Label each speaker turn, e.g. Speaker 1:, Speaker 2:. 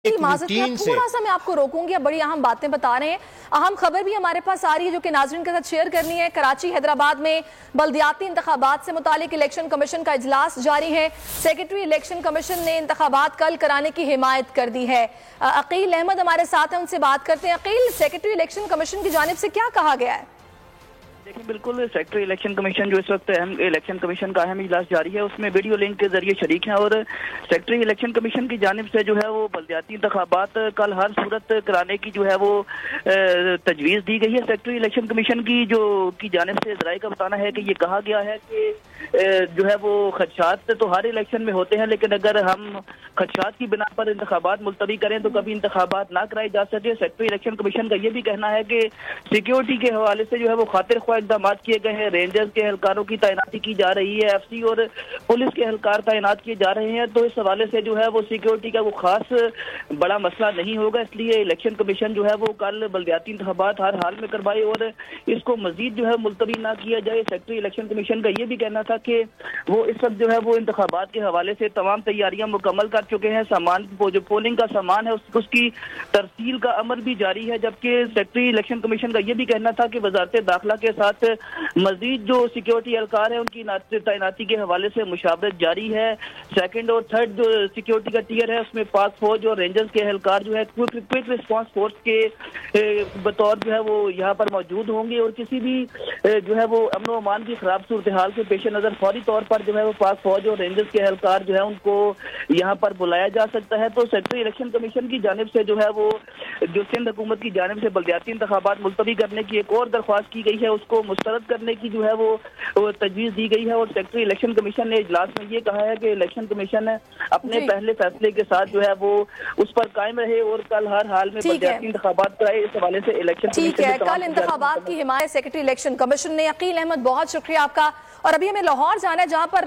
Speaker 1: تھوڑا سا میں آپ کو روکوں گی، بڑی اہم باتیں بتا رہے ہیں. اہم خبر بھی ہمارے پاس آ رہی ہے جو کہ ناظرین کے ساتھ شیئر کرنی ہے. کراچی حیدرآباد میں بلدیاتی انتخابات سے متعلق الیکشن کمیشن کا اجلاس جاری ہے. سیکرٹری الیکشن کمیشن نے انتخابات کل کرانے کی حمایت کر دی ہے. عقیل احمد ہمارے ساتھ ہیں، ان سے بات کرتے ہیں. عقیل، سیکرٹری الیکشن کمیشن کی جانب سے کیا کہا گیا ہے؟
Speaker 2: دیکھیں، بالکل سیکرٹری الیکشن کمیشن جو اس وقت الیکشن کمیشن کا اہم اجلاس جاری ہے، اس میں ویڈیو لنک کے ذریعے شریک ہیں. اور سیکرٹری الیکشن کمیشن کی جانب سے جو ہے وہ بلدیاتی انتخابات کل ہر صورت کرانے کی جو ہے وہ تجویز دی گئی ہے. سیکرٹری الیکشن کمیشن کی جانب سے ذرائع کا بتانا ہے کہ یہ کہا گیا ہے کہ جو ہے وہ خدشات تو ہر الیکشن میں ہوتے ہیں، لیکن اگر ہم خدشات کی بنا پر انتخابات ملتوی کریں تو کبھی انتخابات نہ کرائے جا سکے. سیکرٹری الیکشن کمیشن کا یہ بھی کہنا ہے کہ سیکیورٹی کے حوالے سے جو ہے وہ خاطر خواہ اقدامات کیے گئے ہیں. رینجرز کے اہلکاروں کی تعیناتی کی جا رہی ہے، ایف سی اور پولیس کے اہلکار تعینات کیے جا رہے ہیں. تو اس حوالے سے جو ہے وہ سیکیورٹی کا وہ خاص بڑا مسئلہ نہیں ہوگا. اس لیے الیکشن کمیشن جو ہے وہ کل بلدیاتی انتخابات ہر حال میں کروائے اور اس کو مزید جو ہے ملتوی نہ کیا جائے. سیکرٹری الیکشن کمیشن کا یہ بھی کہنا تھا کہ وہ اس وقت جو ہے وہ انتخابات کے حوالے سے تمام تیاریاں مکمل کر چکے ہیں. سامان جو پولنگ کا سامان ہے اس کی ترسیل کا عمل بھی جاری ہے. جبکہ سیکرٹری الیکشن کمیشن کا یہ بھی کہنا تھا کہ وزارت داخلہ کے ساتھ مزید جو سیکیورٹی اہلکار ہیں ان کی تعیناتی کے حوالے سے مشاورت جاری ہے. سیکنڈ اور تھرڈ جو سیکیورٹی کا ٹیئر ہے اس میں پاک فوج اور رینجرز کے اہلکار جو ہے کوئک ریسپانس فورس کے بطور جو ہے وہ یہاں پر موجود ہوں گے. اور کسی بھی جو ہے وہ امن و امان کی خراب صورتحال کے پیش نظر فوری طور پر جو ہے وہ پاک فوج اور رینجرز کے اہلکار جو ہے ان کو یہاں پر بلایا جا سکتا ہے. تو سیکرٹری الیکشن کمیشن کی جانب سے جو ہے وہ جو سندھ حکومت کی جانب سے بلدیاتی انتخابات ملتوی کرنے کی ایک اور درخواست کی گئی ہے، اس کو مسترد کرنے کی جو ہے وہ تجویز دی گئی ہے. اور سیکرٹری الیکشن کمیشن نے اجلاس میں یہ کہا ہے کہ الیکشن کمیشن اپنے پہلے فیصلے کے ساتھ جو ہے وہ اس پر قائم رہے اور کل ہر حال میں بلدیاتی انتخابات کرائے. اس حوالے سے الیکشن کمیشن
Speaker 1: کل انتخابات کی حمایت سیکرٹری الیکشن کمیشن نے. عقیل احمد، بہت شکریہ آپ کا. اور ابھی ہمیں لاہور جانا ہے جہاں پر